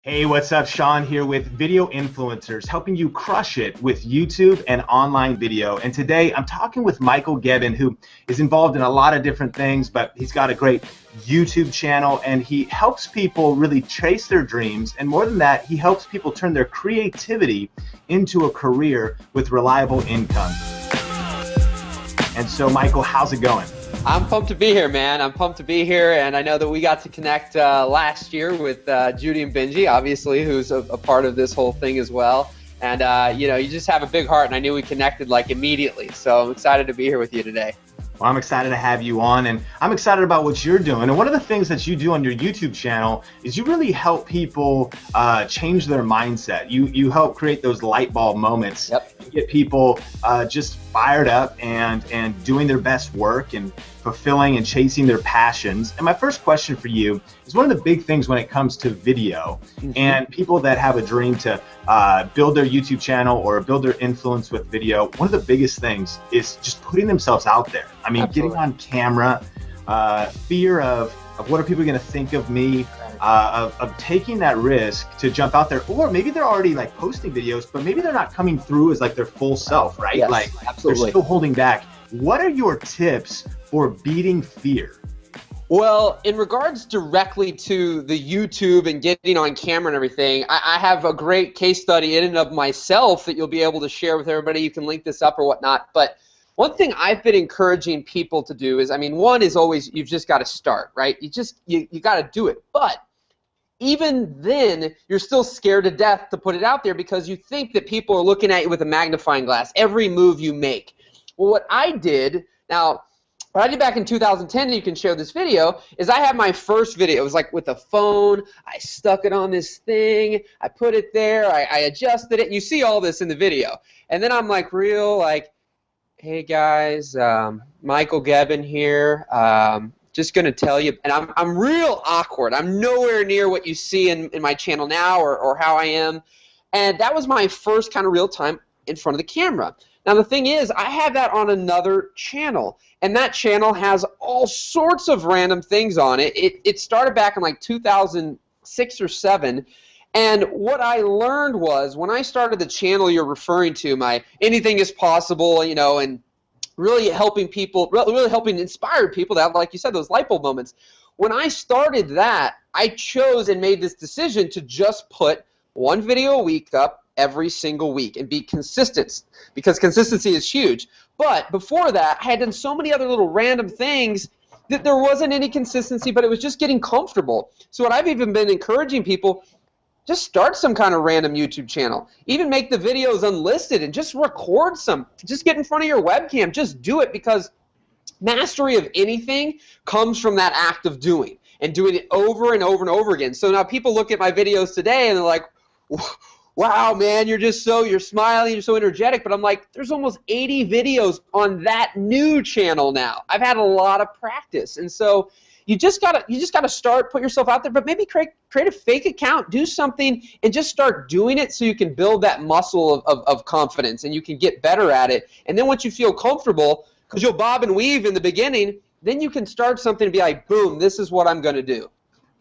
Hey, what's up? Sean here with Video Influencers, helping you crush it with YouTube and online video. And today I'm talking with Michael Gebben, who is involved in a lot of different things, but he's got a great YouTube channel and he helps people really chase their dreams. And more than that, he helps people turn their creativity into a career with reliable income. And so, Michael, how's it going? I'm pumped to be here, man. I'm pumped to be here, and I know that we got to connect last year with Judy and Benji, obviously, who's a part of this whole thing as well. And, you know, you just have a big heart, and I knew we connected, like, immediately. So I'm excited to be here with you today. Well, I'm excited to have you on, and I'm excited about what you're doing. And one of the things that you do on your YouTube channel is you really help people change their mindset. You help create those light bulb moments. Yep. To get people just fired up and doing their best work and fulfilling and chasing their passions. And my first question for you is one of the big things when it comes to video and people that have a dream to build their YouTube channel or build their influence with video. One of the biggest things is just putting themselves out there. I mean, Absolutely. Getting on camera, fear of what are people going to think of me, of taking that risk to jump out there. Or maybe they're already like posting videos, but maybe they're not coming through as like their full self, right? Yes, like absolutely. They're still holding back. What are your tips for beating fear? Well, in regards directly to the YouTube and getting on camera and everything, I have a great case study in and of myself that you'll be able to share with everybody. You can link this up or whatnot. But one thing I've been encouraging people to do is, I mean, one is always you've just got to start, right? You got to do it. But even then, you're still scared to death to put it out there because you think that people are looking at you with a magnifying glass, every move you make. Well, what I did back in 2010, and you can share this video, is I had my first video. It was like with a phone. I stuck it on this thing. I put it there. I adjusted it. And you see all this in the video. And then I'm like hey guys, Michael Gebben here. Just going to tell you, and I'm real awkward. I'm nowhere near what you see in my channel now or how I am. And that was my first kind of real time in front of the camera. Now, the thing is, I have that on another channel, and that channel has all sorts of random things on it. It started back in like 2006 or 7, and what I learned was when I started the channel you're referring to, my Anything is Possible, you know, and really helping people, really helping inspire people to have, like you said, those light bulb moments. When I started that, I chose and made this decision to just put one video a week up every single week and be consistent, because consistency is huge. But before that, I had done so many other little random things that there wasn't any consistency, but it was just getting comfortable. So what I've even been encouraging people, just start some kind of random YouTube channel. Even make the videos unlisted and just record some. Just get in front of your webcam. Just do it, because mastery of anything comes from that act of doing and doing it over and over and over again. So now people look at my videos today and they're like, wow, man, you're smiling, you're so energetic. But I'm like, there's almost 80 videos on that new channel now. I've had a lot of practice. And so you just gotta start, put yourself out there, but maybe create a fake account, do something, and just start doing it so you can build that muscle of confidence and you can get better at it. And then once you feel comfortable, because you'll bob and weave in the beginning, then you can start something and be like, boom, this is what I'm gonna do.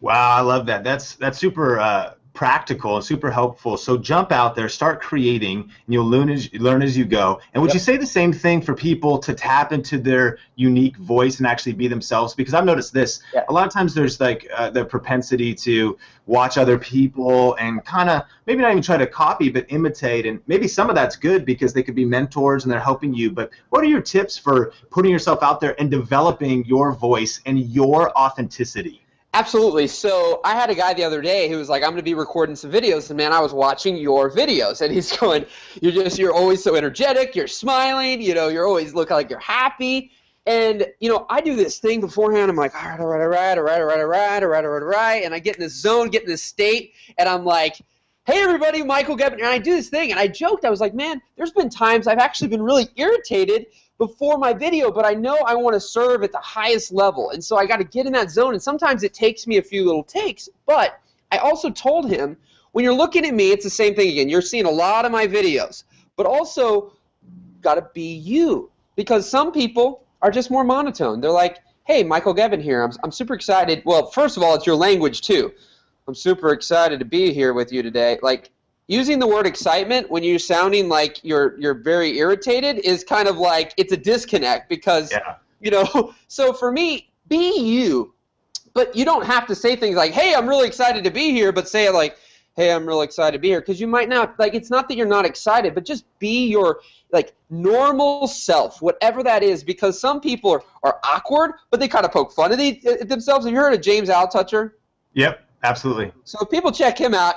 Wow, I love that. That's super practical and super helpful. So jump out there, start creating, and you'll learn as you go. And would you say the same thing for people to tap into their unique voice and actually be themselves? Because I've noticed this. A lot of times there's like the propensity to watch other people and kind of maybe not even try to copy, but imitate. And maybe some of that's good because they could be mentors and they're helping you. But what are your tips for putting yourself out there and developing your voice and your authenticity? Absolutely. So I had a guy the other day who was like, I'm going to be recording some videos, and man, I was watching your videos, and he's going, you're always so energetic, you're smiling, you know, you're always looking like you're happy. And, you know, I do this thing beforehand. I'm like, all right. And I get in this zone, get in this state, and I'm like, hey, everybody, Michael Gebben. And I do this thing, and I joked. I was like, man, there's been times I've actually been really irritated before my video, but I know I want to serve at the highest level. And so I got to get in that zone, and sometimes it takes me a few little takes. But I also told him, when you're looking at me, it's the same thing again. You're seeing a lot of my videos, but also got to be you, because some people are just more monotone. They're like, hey, Michael Gebben here. I'm super excited. Well, first of all, it's your language too. I'm super excited to be here with you today. Like, using the word excitement when you're sounding like you're very irritated is kind of like it's a disconnect because, you know, so for me, be you. But you don't have to say things like, hey, I'm really excited to be here, but say it like, hey, I'm really excited to be here, because you might not, like, it's not that you're not excited, but just be your, like, normal self, whatever that is, because some people are awkward, but they kind of poke fun at themselves. Have you heard of James Altucher? Yep, absolutely. So if people check him out,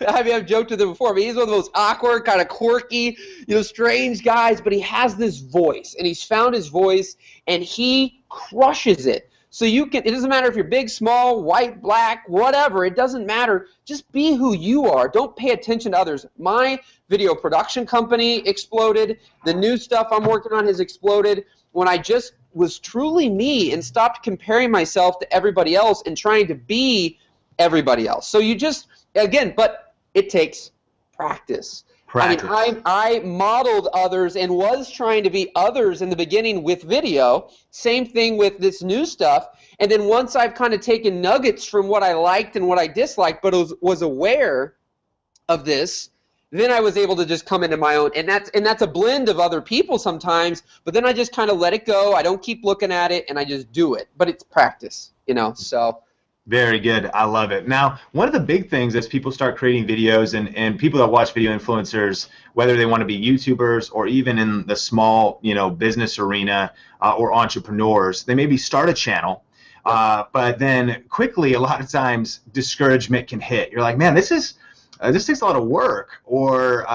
I've joked with him before, but he's one of the most awkward, kind of quirky, you know, strange guys, but he has this voice, and he's found his voice, and he crushes it. So it doesn't matter if you're big, small, white, black, whatever, it doesn't matter. Just be who you are. Don't pay attention to others. My video production company exploded. The new stuff I'm working on has exploded when I just was truly me and stopped comparing myself to everybody else and trying to be everybody else. So you just, again, but it takes practice. I mean, I modeled others and was trying to be others in the beginning with video. Same thing with this new stuff. And then once I've kind of taken nuggets from what I liked and what I disliked, but was aware of this, then I was able to just come into my own. And that's a blend of other people sometimes, but then I just kind of let it go. I don't keep looking at it, and I just do it. But it's practice, you know, so. Very good. I love it. Now, one of the big things as people start creating videos and people that watch video influencers, whether they want to be YouTubers or even in the small, you know, business arena or entrepreneurs, they maybe start a channel, but then quickly, a lot of times, discouragement can hit. You're like, man, this takes a lot of work, or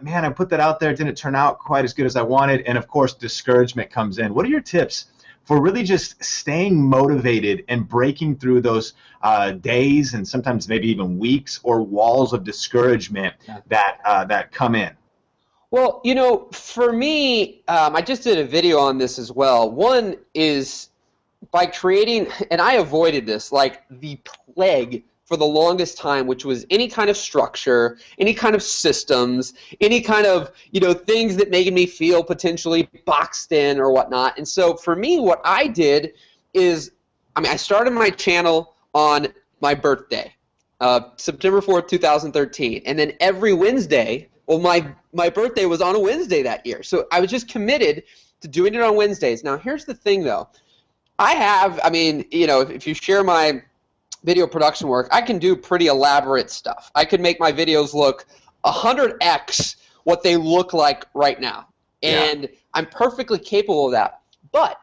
man, I put that out there, it didn't turn out quite as good as I wanted, and of course, discouragement comes in. What are your tips for really just staying motivated and breaking through those days and sometimes maybe even weeks or walls of discouragement that come in? Well, you know, for me, I just did a video on this as well. One is by creating, and I avoided this like the plague for the longest time, which was any kind of structure, any kind of systems, any kind of, you know, things that made me feel potentially boxed in or whatnot. And so for me, what I did is, I mean, I started my channel on my birthday, September 4th, 2013. And then every Wednesday, well, my birthday was on a Wednesday that year. So I was just committed to doing it on Wednesdays. Now, here's the thing, though. I mean, you know, if you share my video production work, I can do pretty elaborate stuff. I can make my videos look 100x what they look like right now. And I'm perfectly capable of that. But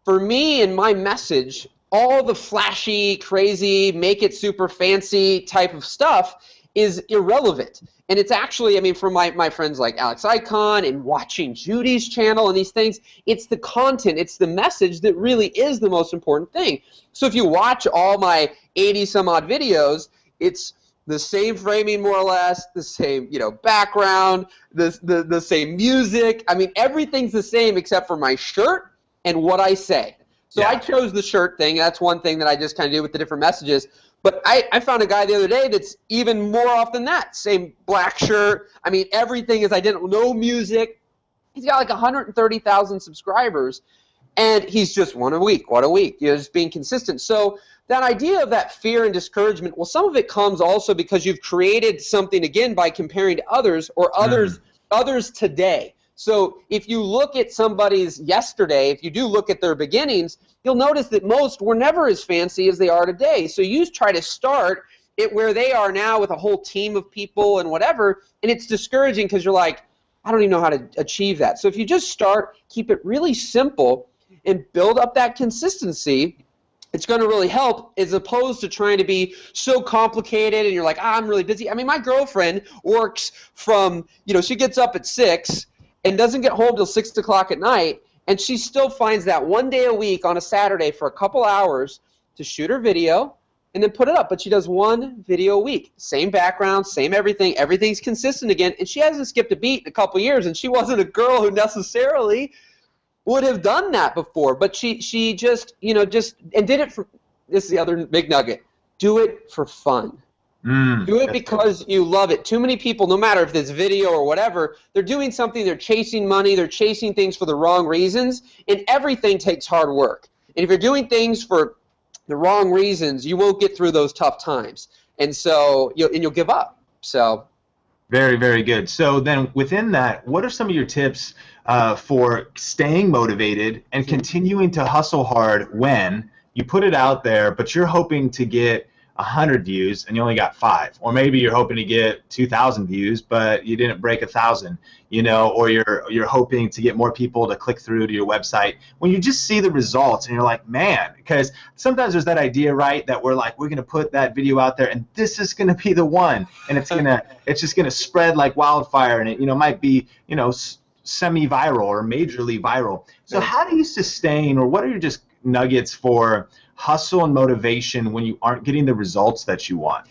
for me and my message, all the flashy, crazy, make it super fancy type of stuff is irrelevant. And it's actually, I mean, for my friends like Alex Icon and watching Judy's channel and these things, it's the content, it's the message that really is the most important thing. So if you watch all my 80-some-odd videos, it's the same framing more or less, the same, you know, background, the same music. I mean, everything's the same except for my shirt and what I say. So I chose the shirt thing. That's one thing that I just kind of do with the different messages. But I found a guy the other day that's even more off than that. Same black shirt. I mean, everything is identical. No music. He's got like 130,000 subscribers, and he's just one a week, you know, just being consistent. So that idea of that fear and discouragement, well, some of it comes also because you've created something, again, by comparing to others or others today. So if you look at somebody's yesterday, if you do look at their beginnings, you'll notice that most were never as fancy as they are today. So you try to start it where they are now with a whole team of people and whatever, and it's discouraging because you're like, I don't even know how to achieve that. So if you just start, keep it really simple, and build up that consistency, it's going to really help, as opposed to trying to be so complicated and you're like, I'm really busy. I mean, my girlfriend works from, you know, she gets up at 6 and doesn't get home till 6 o'clock at night, and she still finds that one day a week on a Saturday for a couple hours to shoot her video and then put it up. But she does one video a week. Same background, same everything. Everything's consistent again, and she hasn't skipped a beat in a couple years, and she wasn't a girl who necessarily would have done that before. But she just, you know, and did it for, this is the other big nugget, do it for fun. Do it because you love it. Too many people, no matter if it's video or whatever, they're doing something, they're chasing money, they're chasing things for the wrong reasons, and everything takes hard work. And if you're doing things for the wrong reasons, you won't get through those tough times. And so you'll give up. So very, very good. So then within that, what are some of your tips for staying motivated and continuing to hustle hard when you put it out there, but you're hoping to get 100 views and you only got 5, or maybe you're hoping to get 2,000 views but you didn't break 1,000, you know, or you're hoping to get more people to click through to your website, when you just see the results and you're like, man, because sometimes there's that idea, right, that we're going to put that video out there and this is going to be the one, and it's just going to spread like wildfire, and it, you know, might be, you know, semi-viral or majorly viral. So how do you sustain, or what are your just nuggets for hustle and motivation when you aren't getting the results that you want?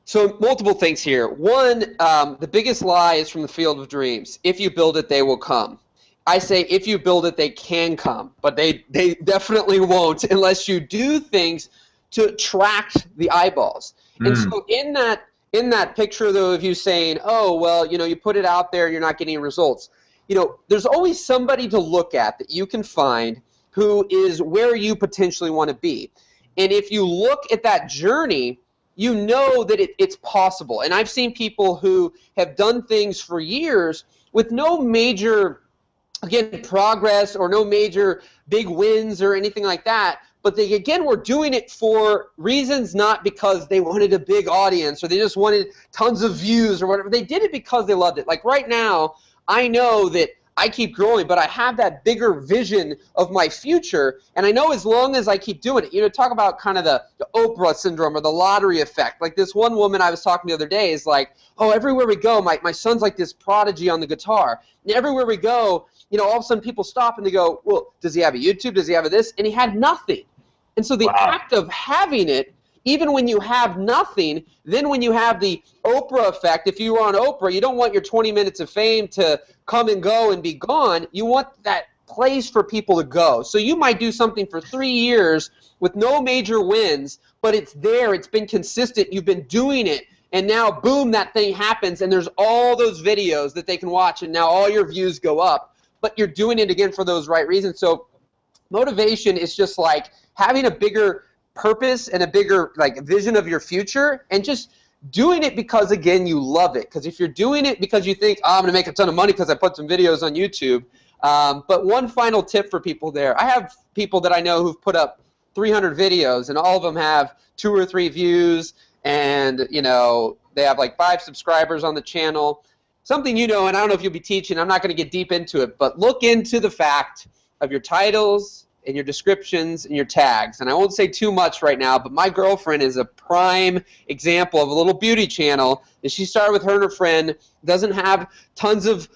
So multiple things here. One, the biggest lie is from the field of dreams. If you build it, they will come. I say if you build it, they can come, but they definitely won't unless you do things to attract the eyeballs. And so in that picture, though, of you saying, oh, well, you know, you put it out there, you're not getting results, you know, there's always somebody to look at that you can find who is where you potentially want to be. And if you look at that journey, you know that it's possible. And I've seen people who have done things for years with no major, again, progress or no major big wins or anything like that. But they, again, were doing it for reasons not because they wanted a big audience or they just wanted tons of views or whatever. They did it because they loved it. Like right now, I know that I keep growing, but I have that bigger vision of my future, and I know as long as I keep doing it, you know, talk about kind of the Oprah syndrome or the lottery effect. Like this one woman I was talking the other day is like, oh, everywhere we go, my son's like this prodigy on the guitar. And everywhere we go, you know, all of a sudden people stop and they go, well, does he have a YouTube? Does he have a this? And he had nothing. And so the act of having it, even when you have nothing, then when you have the Oprah effect, if you were on Oprah, you don't want your 20 minutes of fame to come and go and be gone. You want that place for people to go. So you might do something for 3 years with no major wins, but it's there. It's been consistent. You've been doing it. And now, boom, that thing happens, and there's all those videos that they can watch, and now all your views go up. But you're doing it, again, for those right reasons. So motivation is just like having a bigger purpose and a bigger like vision of your future, and just doing it because, again, you love it. Because if you're doing it because you think, oh, I'm going to make a ton of money because I put some videos on YouTube. But one final tip for people there. I have people that I know who've put up 300 videos, and all of them have 2 or 3 views, and, you know, they have like 5 subscribers on the channel. Something, you know, and I don't know if you'll be teaching, I'm not going to get deep into it, but look into the fact of your titles and your descriptions and your tags. And I won't say too much right now, but my girlfriend is a prime example of a little beauty channel that she started with her and her friend, doesn't have tons of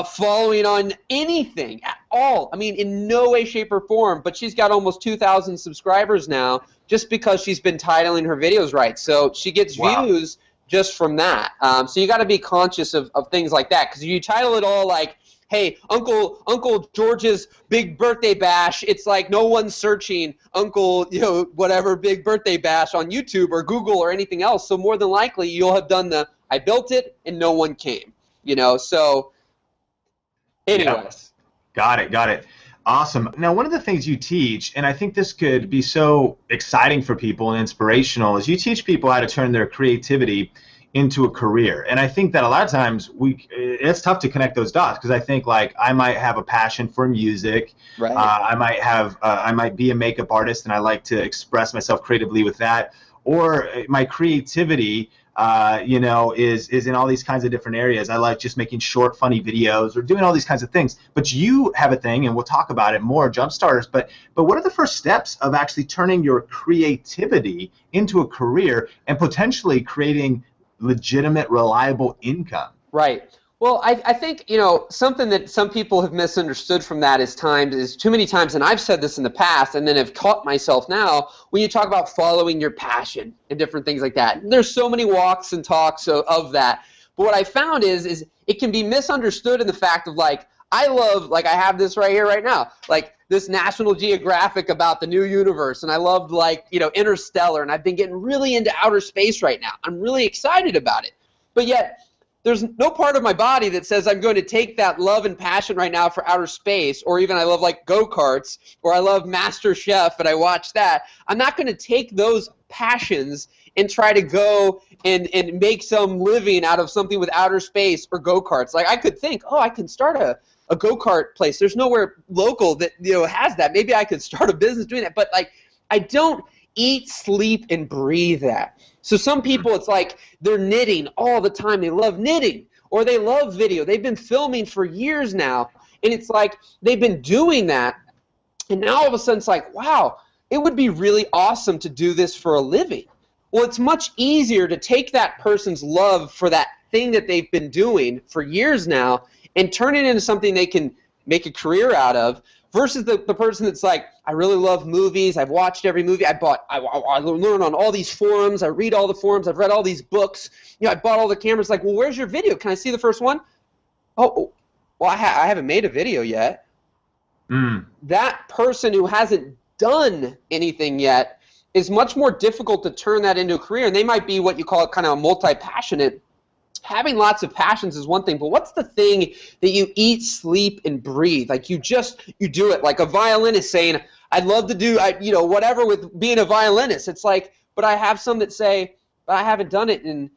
following on anything at all. I mean, in no way, shape, or form, but she's got almost 2,000 subscribers now just because she's been titling her videos right. So she gets views just from that. So you got to be conscious of things like that, because if you title it all like, hey, Uncle George's big birthday bash, it's like no one's searching Uncle, you know, whatever big birthday bash on YouTube or Google or anything else. So more than likely you'll have done the I built it and no one came, you know. So anyways. Yeah. Got it. Awesome. Now, one of the things you teach, and I think this could be so exciting for people and inspirational, is you teach people how to turn their creativity into a career. And I think that a lot of times it's tough to connect those dots, because I think like I might have a passion for music. Right. I might be a makeup artist and I like to express myself creatively with that. Or my creativity, you know, is in all these kinds of different areas. I like just making short, funny videos or doing all these kinds of things. But you have a thing, and we'll talk about it more, Jumpstarters. But what are the first steps of actually turning your creativity into a career and potentially creating legitimate, reliable income? Right. Well, I think, you know, something that some people have misunderstood from that is too many times, and I've said this in the past and then have caught myself now, when you talk about following your passion and different things like that. There's so many walks and talks of that. But what I found is it can be misunderstood in the fact of like, I love, like I have this right here right now, like this National Geographic about the new universe, and I loved like, you know, Interstellar, and I've been getting really into outer space right now. I'm really excited about it. But yet, there's no part of my body that says I'm going to take that love and passion right now for outer space, or even I love like go-karts, or I love Master Chef and I watch that. I'm not going to take those passions and try to go and make some living out of something with outer space or go-karts. Like I could think, oh, I can start a go-kart place. There's nowhere local that has that. Maybe I could start a business doing that. But like I don't eat, sleep, and breathe that. So some people, it's like they're knitting all the time. They love knitting, or they love video. They've been filming for years now, and it's like they've been doing that, and now all of a sudden it's like, wow, it would be really awesome to do this for a living. Well, it's much easier to take that person's love for that thing that they've been doing for years now and turn it into something they can make a career out of, versus the person that's like, I really love movies. I've watched every movie. I learn on all these forums. I read all the forums. I've read all these books. I bought all the cameras. Like, well, where's your video? Can I see the first one? Oh, well, I haven't made a video yet. That person who hasn't done anything yet is much more difficult to turn that into a career. And they might be what you call kind of a multi-passionate. Having lots of passions is one thing, but what's the thing that you eat, sleep, and breathe? Like you do it. Like a violinist saying, I'd love to do, whatever with being a violinist. It's like, but I have some that say, but I haven't done it in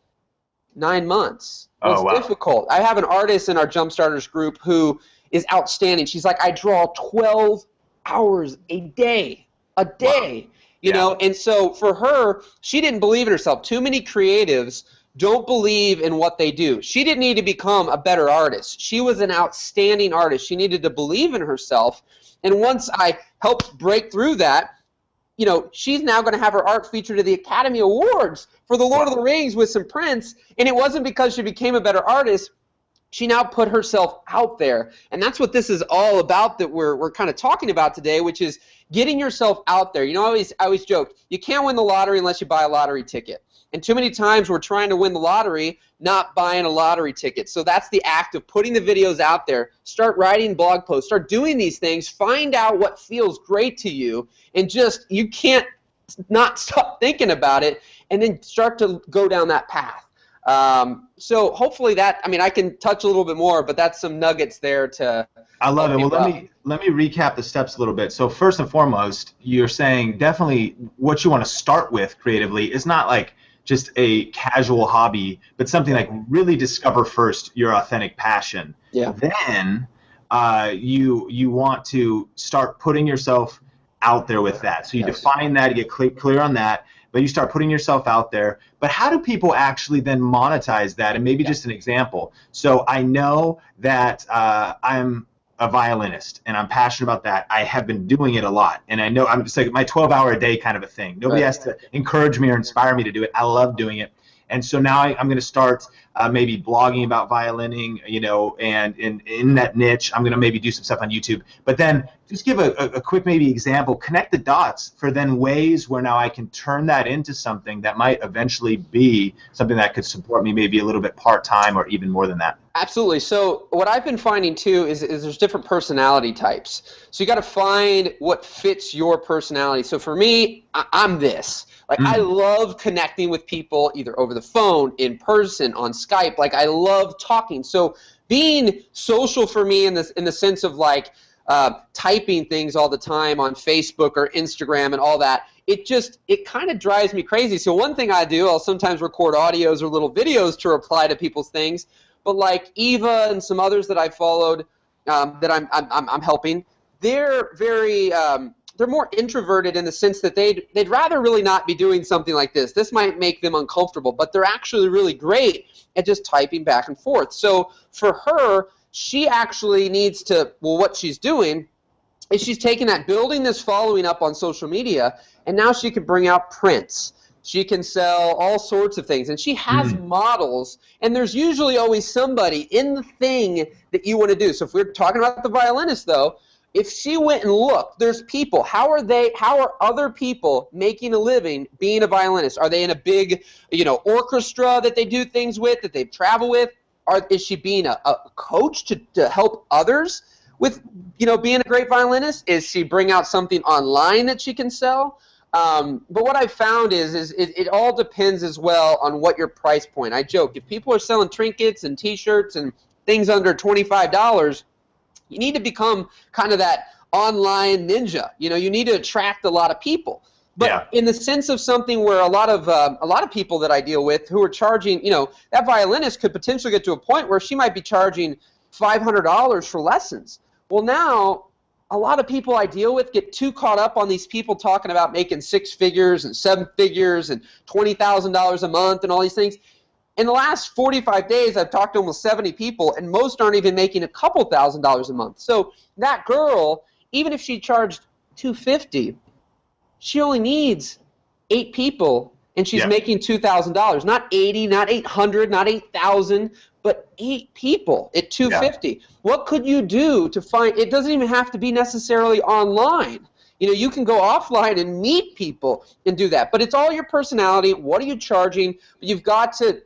9 months. It's difficult. I have an artist in our Jumpstarters group who is outstanding. She's like, I draw 12 hours a day, you know? And so for her, she didn't believe in herself. Too many creatives don't believe in what they do. She didn't need to become a better artist. She was an outstanding artist. She needed to believe in herself. And once I helped break through that, she's now going to have her art featured at the Academy Awards for The Lord of the Rings with some prints. And it wasn't because she became a better artist. She now put herself out there. And that's what this is all about that we're kind of talking about today, which is getting yourself out there. I always joke, you can't win the lottery unless you buy a lottery ticket. And too many times we're trying to win the lottery, not buying a lottery ticket. So that's the act of putting the videos out there. Start writing blog posts. Start doing these things. Find out what feels great to you. And you can't not stop thinking about it. And then start to go down that path. So hopefully I can touch a little bit more, but that's some nuggets there to. I love it. Well, let me recap the steps a little bit. So first and foremost, you're saying definitely what you want to start with creatively is not like just a casual hobby, but something like really discover first your authentic passion. Yeah. Then you want to start putting yourself out there with that. So you define that, you get clear on that, but you start putting yourself out there. But how do people actually then monetize that? And maybe just an example. So I know that I'm a violinist and I'm passionate about that. I have been doing it a lot, and I know it's like my 12-hour a day kind of a thing. Nobody has to encourage me or inspire me to do it. I love doing it. And so now I'm going to start maybe blogging about violining, and in that niche, I'm going to maybe do some stuff on YouTube. But then just give a quick maybe example, connect the dots for then ways where now I can turn that into something that might eventually be something that could support me maybe a little bit part-time or even more than that. Absolutely. So what I've been finding too is there's different personality types. So you got to find what fits your personality. So for me, I'm this. Like I love connecting with people either over the phone, in person, on Skype. Like I love talking. So being social for me in the sense of like typing things all the time on Facebook or Instagram and all that, it kind of drives me crazy. So one thing I do, I'll sometimes record audios or little videos to reply to people's things. But like Eva and some others that I followed that I'm helping, they're very they're more introverted in the sense that they'd rather really not be doing something like this. This might make them uncomfortable, but they're actually really great at just typing back and forth. So for her, she actually needs to, what she's doing is she's taking that, building this following up on social media, and now she can bring out prints. She can sell all sorts of things, and she has models, and there's usually always somebody in the thing that you want to do. So if we're talking about the violinist, though, if she went and looked, there's people. How are other people making a living being a violinist? Are they in a big, orchestra that they do things with, that they travel with? Is she being a coach to help others with, being a great violinist? Is she bring out something online that she can sell? But what I've found is it all depends as well on what your price point. I joke, if people are selling trinkets and T-shirts and things under $25, you need to become kind of that online ninja. You know, you need to attract a lot of people. But in the sense of something where a lot of people that I deal with who are charging, you know, that violinist could potentially get to a point where she might be charging $500 for lessons. Well, now a lot of people I deal with get too caught up on these people talking about making 6 figures and 7 figures and $20,000 a month and all these things. In the last 45 days, I've talked to almost 70 people, and most aren't even making a couple $1,000s a month. So that girl, even if she charged $250, she only needs 8 people, and she's making $2,000. Not 80, not 800, not 8,000, but 8 people at $250. What could you do to find? It doesn't even have to be necessarily online. You know, you can go offline and meet people and do that. But it's all your personality. What are you charging? You've got to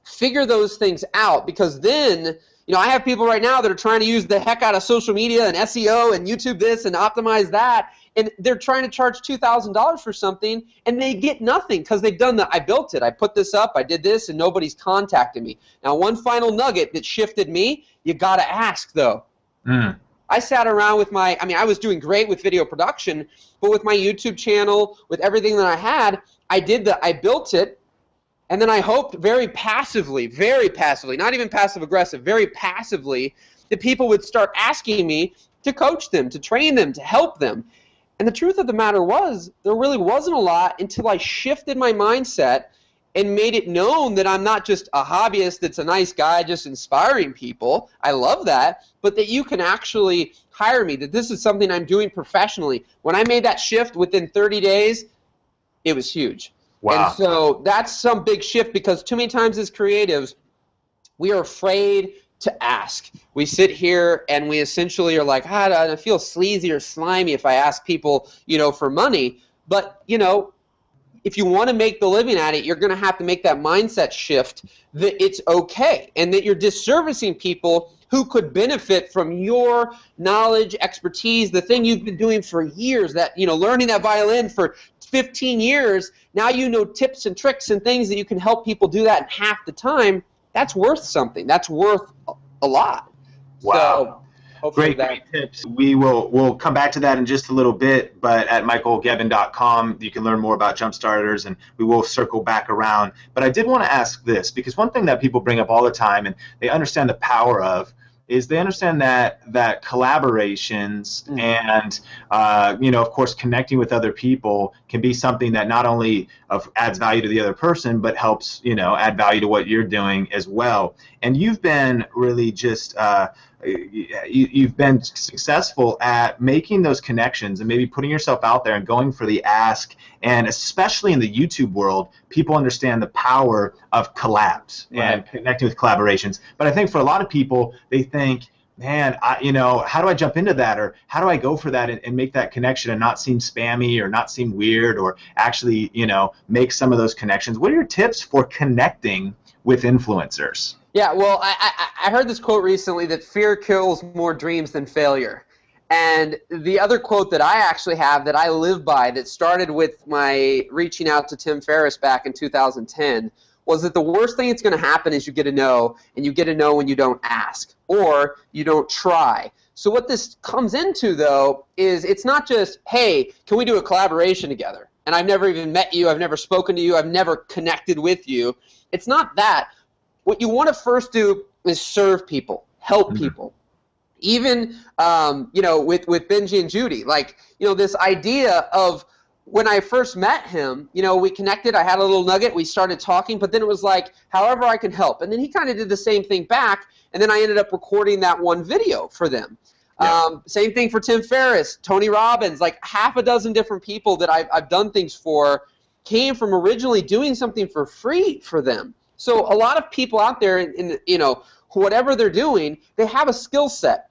figure those things out, because then, you know, I have people right now that are trying to use the heck out of social media and SEO and YouTube this and optimize that, and they're trying to charge $2,000 for something, and they get nothing because they've done the, I built it, I put this up, I did this, and nobody's contacted me. Now, one final nugget that shifted me, you got to ask, though. I sat around with my, I was doing great with video production, but with my YouTube channel, with everything that I had, I built it, and then I hoped very passively, not even passive-aggressive, very passively, that people would start asking me to coach them, to train them, to help them. And the truth of the matter was, there really wasn't a lot until I shifted my mindset and made it known that I'm not just a hobbyist that's a nice guy just inspiring people. I love that, but that you can actually hire me, that this is something I'm doing professionally. When I made that shift within 30 days, it was huge. Wow. And so that's some big shift, because too many times as creatives, we are afraid to ask. We sit here and we essentially are like, I feel sleazy or slimy if I ask people, you know, for money. But, you know, if you want to make the living at it, you're going to have to make that mindset shift that it's okay, and that you're disservicing people who could benefit from your knowledge, expertise, the thing you've been doing for years, that, you know, learning that violin for 15 years, now you know tips and tricks and things that you can help people do that in half the time. That's worth something. That's worth a lot. Wow. So great tips. We'll come back to that in just a little bit, but at michaelgebben.com you can learn more about Jumpstarters, and we will circle back around. But I did want to ask this, because one thing that people bring up all the time, and they understand the power of, is they understand that collaborations and you know, of course, connecting with other people can be something that not only adds value to the other person, but helps, you know, add value to what you're doing as well. And you've been really just you've been successful at making those connections and maybe putting yourself out there and going for the ask. And especially in the YouTube world, people understand the power of collabs and connecting with collaborations. But I think for a lot of people, they think, man, you know, how do I jump into that, or how do I go for that and make that connection and not seem spammy or not seem weird, or actually, you know, make some of those connections? What are your tips for connecting with influencers? Yeah, well, I heard this quote recently, that fear kills more dreams than failure. And the other quote that I actually have that I live by, that started with my reaching out to Tim Ferriss back in 2010, was that the worst thing that's going to happen is you get a no, and you get a no when you don't ask, or you don't try. So what this comes into, though, is it's not just, hey, can we do a collaboration together? And I've never even met you, I've never spoken to you, I've never connected with you. It's not that. What you want to first do is serve people, help people. Even, you know, with Benji and Judy, like, you know, this idea of, when I first met him, you know, we connected, I had a little nugget, we started talking, but then it was like, however I can help. And then he kind of did the same thing back, and then I ended up recording that one video for them. Same thing for Tim Ferriss, Tony Robbins, like half a dozen different people that I've done things for came from originally doing something for free for them. So a lot of people out there, in you know, whatever they're doing, they have a skill set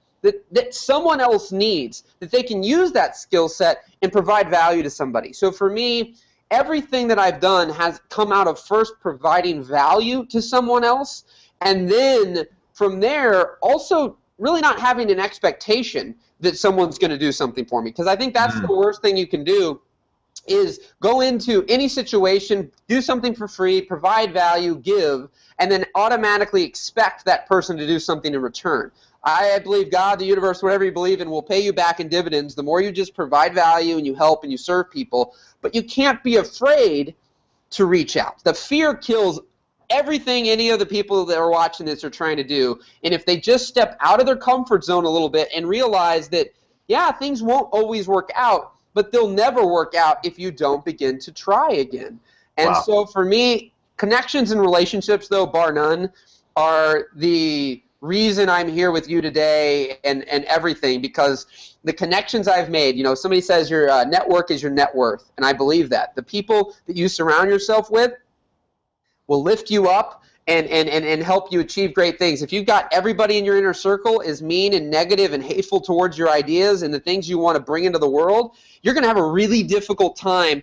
that someone else needs, that they can use that skill set and provide value to somebody. So for me, everything that I've done has come out of first providing value to someone else, and then from there also really not having an expectation that someone's going to do something for me. Because I think that's the worst thing you can do, is go into any situation, do something for free, provide value, give, and then automatically expect that person to do something in return. I believe God, the universe, whatever you believe in, will pay you back in dividends the more you just provide value and you help and you serve people. But you can't be afraid to reach out. The fear kills everything any of the people that are watching this are trying to do. And if they just step out of their comfort zone a little bit and realize that, yeah, things won't always work out, but they'll never work out if you don't begin to try again. And Wow. so for me, connections and relationships, though, bar none, are the reason I'm here with you today and everything, because the connections I've made, somebody says your network is your net worth, and I believe that. The people that you surround yourself with will lift you up and help you achieve great things. If you've got everybody in your inner circle is mean and negative and hateful towards your ideas and the things you want to bring into the world, you're going to have a really difficult time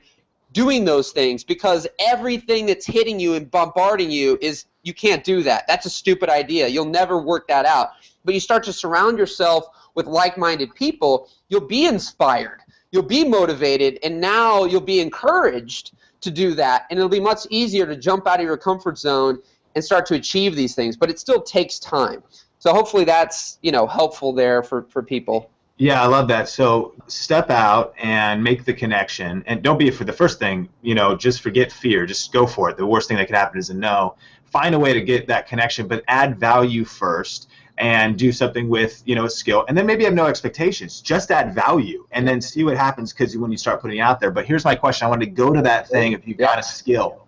doing those things, because everything that's hitting you and bombarding you is, you can't do that. That's a stupid idea. You'll never work that out. But you start to surround yourself with like-minded people, you'll be inspired, you'll be motivated, and now you'll be encouraged to do that, and it'll be much easier to jump out of your comfort zone and start to achieve these things. But it still takes time. So hopefully that's helpful there for people. Yeah, I love that. So step out and make the connection, and don't be for the first thing, just forget fear, just go for it. The worst thing that could happen is a no. Find a way to get that connection, but add value first and do something with, a skill, and then maybe have no expectations, just add value and then see what happens, because when you start putting it out there. But here's my question. I wanted to go to that thing. If you've got a skill,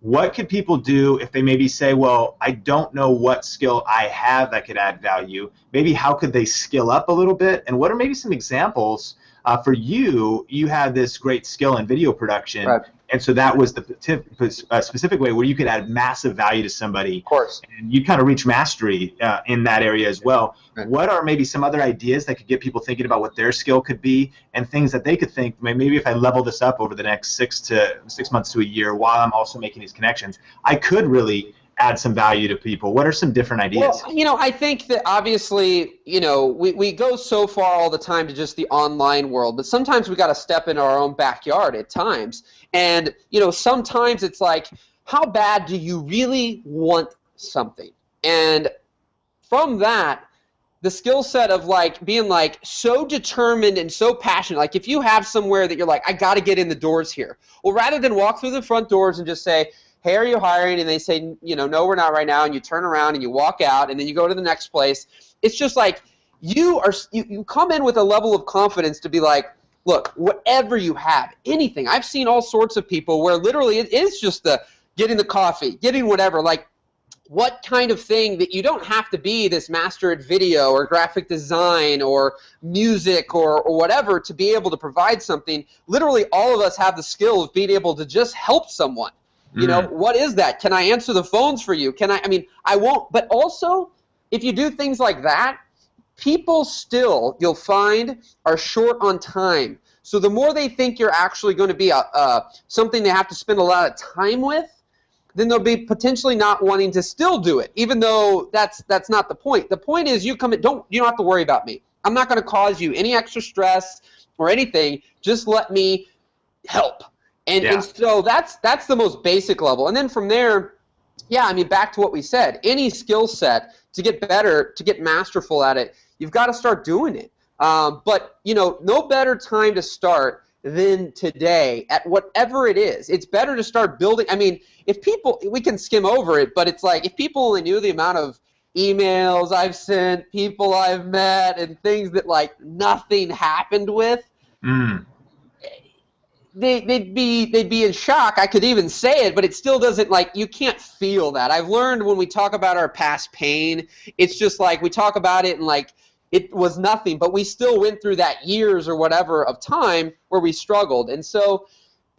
what could people do if they maybe say, well, I don't know what skill I have that could add value? Maybe how could they skill up a little bit? And what are maybe some examples for you? You have this great skill in video production. Right. And so that was the specific way where you could add massive value to somebody. Of course. And you kind of reach mastery in that area as well. Right. What are maybe some other ideas that could get people thinking about what their skill could be, and things that they could think, maybe if I level this up over the next 6 months to a year while I'm also making these connections, I could really add some value to people? What are some different ideas? Well, I think that obviously, we go so far all the time to just the online world, but sometimes we got to step in our own backyard at times. And, sometimes it's like, how bad do you really want something? And from that, the skill set of being so determined and so passionate, if you have somewhere that you're like, I got to get in the doors here. Well, rather than walk through the front doors and just say, hey, are you hiring? And they say, no, we're not right now. And you turn around and you walk out, and then you go to the next place. It's just like you come in with a level of confidence to be like, look, whatever you have, anything. I've seen all sorts of people where literally it is just getting the coffee, getting whatever, what kind of thing that you don't have to be this master at video or graphic design or music or whatever to be able to provide something. Literally all of us have the skill of being able to just help someone. What is that? Can I answer the phones for you? I won't. But also, if you do things like that, people still, you'll find, are short on time. So the more they think you're actually going to be something they have to spend a lot of time with, then they'll be potentially not wanting to still do it, even though that's not the point. The point is you don't have to worry about me. I'm not going to cause you any extra stress or anything. Just let me help. And so that's the most basic level. And then from there, back to what we said, any skill set, to get better, to get masterful at it, you've got to start doing it. But, no better time to start than today at whatever it is. It's better to start building. We can skim over it, but it's like if people only knew the amount of emails I've sent, people I've met, and things that nothing happened with, they'd be in shock. I could even say it, but it still doesn't, you can't feel that. I've learned when we talk about our past pain, it's just we talk about it and it was nothing, but we still went through that years or whatever of time where we struggled. And so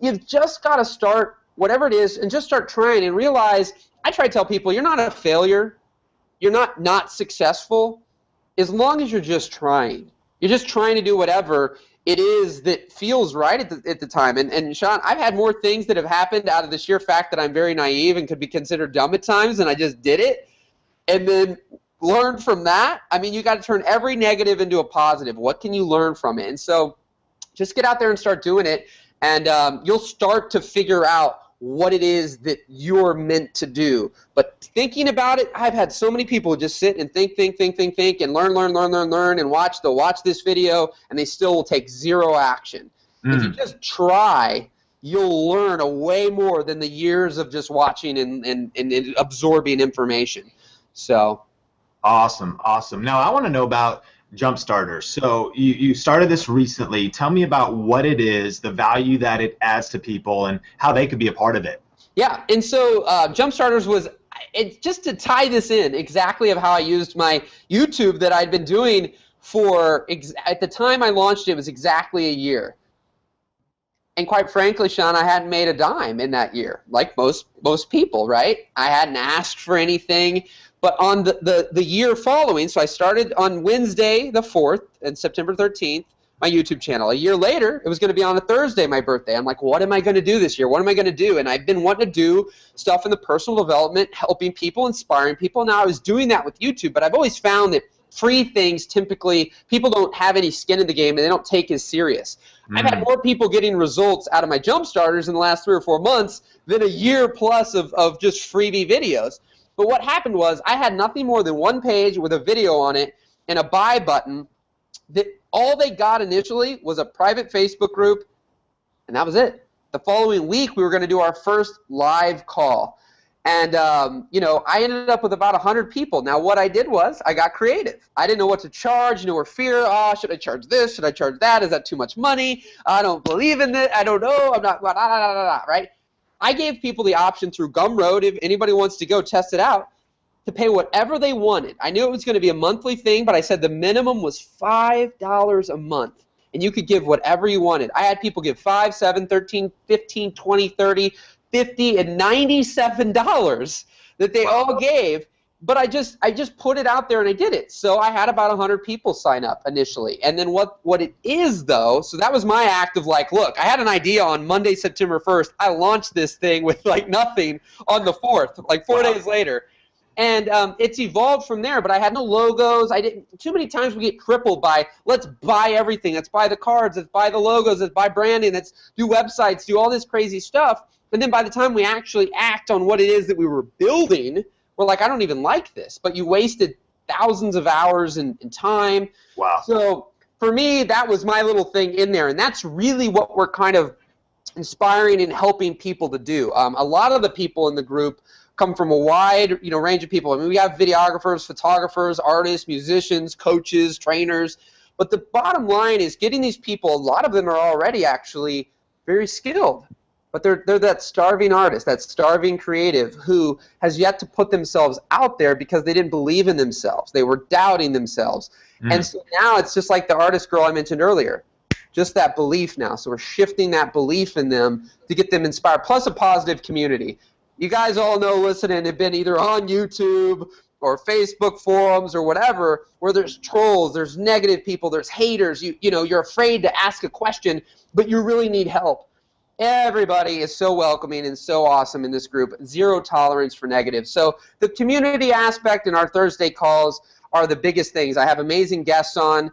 you've just got to start whatever it is and just start trying and realize, I try to tell people, you're not a failure. You're not successful as long as you're just trying. You're just trying to do whatever it is that feels right at the time. And Sean, I've had more things that have happened out of the sheer fact that I'm very naive and could be considered dumb at times, and I just did it. And then learn from that. You got to turn every negative into a positive. What can you learn from it? And so just get out there and start doing it. And you'll start to figure out what it is that you're meant to do. But thinking about it, I've had so many people just sit and think, and learn, and they'll watch this video, and they still will take zero action. If you just try, you'll learn a way more than the years of just watching and absorbing information. So awesome. Now I want to know about Jumpstarters. So you started this recently. Tell me about what it is, the value that it adds to people, and how they could be a part of it. Yeah, and so Jumpstarters was, just to tie this in exactly of how I used my YouTube that I'd been doing for, at the time I launched it was exactly a year. And quite frankly, Sean, I hadn't made a dime in that year, like most people, right? I hadn't asked for anything. But on the year following, so I started on Wednesday the 4th and September 13th, my YouTube channel. A year later, it was going to be on a Thursday, my birthday. I'm like, what am I going to do this year? What am I going to do? And I've been wanting to do stuff in the personal development, helping people, inspiring people. Now, I was doing that with YouTube, but I've always found that free things, typically, people don't have any skin in the game and they don't take as serious. I've had more people getting results out of my Jumpstarters in the last 3 or 4 months than a year plus of just freebie videos. But what happened was I had nothing more than one page with a video on it and a buy button. That all they got initially was a private Facebook group, and that was it. The following week, we were going to do our first live call. And, I ended up with about 100 people. Now, what I did was I got creative. I didn't know what to charge. Fear. Oh, should I charge this? Should I charge that? Is that too much money? I don't believe in it. I don't know. I'm not, right? I gave people the option through Gumroad, if anybody wants to go test it out, to pay whatever they wanted. I knew it was going to be a monthly thing, but I said the minimum was $5 a month, and you could give whatever you wanted. I had people give $5, $7, $13, $15, $20, $30, $50, and $97 that they all gave. But I just put it out there and I did it. So I had about 100 people sign up initially. And then what it is, though, so that was my act of like, look, I had an idea on Monday, September 1st. I launched this thing with like nothing on the 4th, like 4 days later. And it's evolved from there, but I had no logos. I didn't. Too many times we get crippled by, let's buy everything. Let's buy the cards. Let's buy the logos. Let's buy branding. Let's do websites, do all this crazy stuff. And then by the time we actually act on what it is that we were building, we're like, I don't even like this. But you wasted thousands of hours and time. Wow. So for me, that was my little thing in there. And that's really what we're kind of inspiring and helping people to do. A lot of the people in the group come from a wide range of people. I mean, we have videographers, photographers, artists, musicians, coaches, trainers. But the bottom line is getting these people, a lot of them are already actually very skilled. But they're that starving artist, that starving creative who has yet to put themselves out there because they didn't believe in themselves. They were doubting themselves. And so now it's just like the artist girl I mentioned earlier, just that belief now. So we're shifting that belief in them to get them inspired, plus a positive community. You guys all know, listening, have been either on YouTube or Facebook forums or whatever, where there's trolls, there's negative people, there's haters. You're afraid to ask a question, but you really need help. Everybody is so welcoming and so awesome in this group. Zero tolerance for negative. So the community aspect in our Thursday calls are the biggest things. I have amazing guests on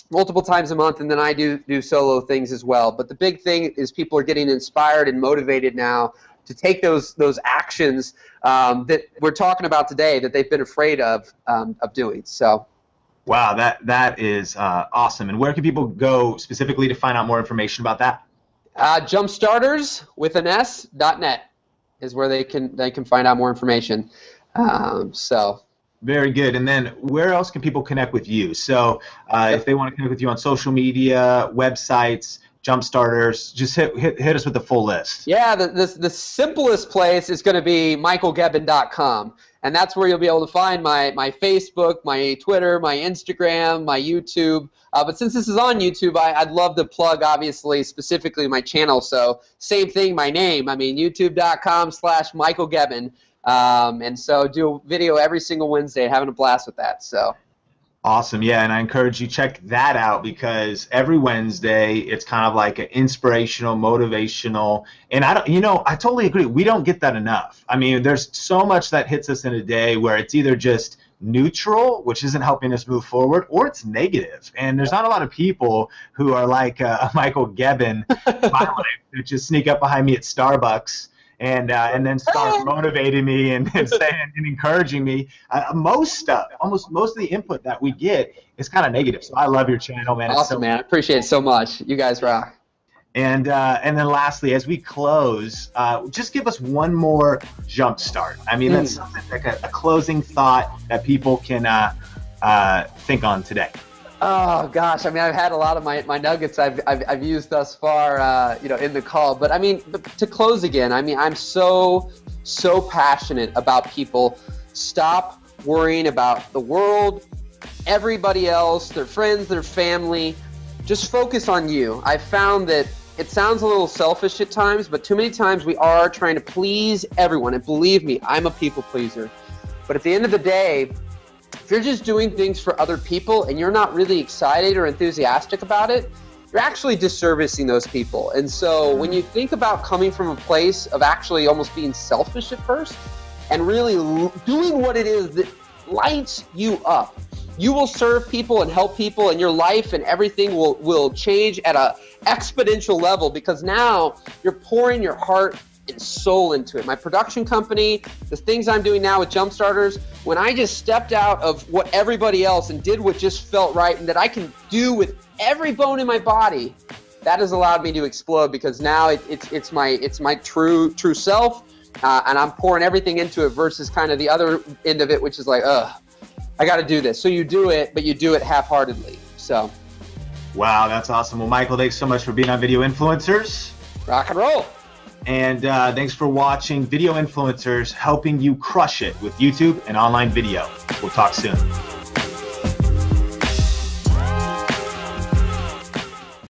multiple times a month, and then I do solo things as well. But the big thing is people are getting inspired and motivated now to take those actions that we're talking about today that they've been afraid of doing. So. Wow, that is awesome. And where can people go specifically to find out more information about that? Jumpstarters with an S.net is where they can find out more information. So very good. And then where else can people connect with you? So if they want to connect with you on social media, websites, Jumpstarters, just hit us with the full list. Yeah, the simplest place is going to be michaelgebben.com. And that's where you'll be able to find my Facebook, my Twitter, my Instagram, my YouTube. But since this is on YouTube, I'd love to plug, obviously, specifically my channel. So same thing, my name. I mean, youtube.com/Michael Gebben. And so do a video every single Wednesday, having a blast with that. So. Awesome. Yeah, and I encourage you check that out because every Wednesday it's kind of like an inspirational, motivational, and I totally agree. We don't get that enough. I mean, there's so much that hits us in a day where it's either just neutral, which isn't helping us move forward, or it's negative. And there's not a lot of people who are like Michael Gebben, who just sneak up behind me at Starbucks and then start motivating me and saying and encouraging me. Most of the input that we get is kind of negative. So I love your channel, man. Awesome, man. I appreciate it so much. You guys rock. And then lastly, as we close, just give us one more jump start. I mean, that's something like a closing thought that people can think on today. Oh gosh, I mean, I've had a lot of my nuggets I've used thus far, you know, in the call. But I mean, to close again, I mean, I'm so passionate about people. Stop worrying about the world, everybody else, their friends, their family. Just focus on you. I found that it sounds a little selfish at times, but too many times we are trying to please everyone. And believe me, I'm a people pleaser. But at the end of the day, if you're just doing things for other people and you're not really excited or enthusiastic about it, you're actually disservicing those people. And so when you think about coming from a place of actually almost being selfish at first and really doing what it is that lights you up, you will serve people and help people, and your life and everything will change at an exponential level, because now you're pouring your heart and soul into it. My production company, the things I'm doing now with Jumpstarters, when I just stepped out of what everybody else and did what just felt right and that I can do with every bone in my body, that has allowed me to explode, because now it's my true self, and I'm pouring everything into it versus kind of the other end of it, which is like, I got to do this. So you do it, but you do it half-heartedly. So. Wow, that's awesome. Well, Michael, thanks so much for being on Video Influencers. Rock and roll. And thanks for watching Video Influencers, helping you crush it with YouTube and online video. We'll talk soon.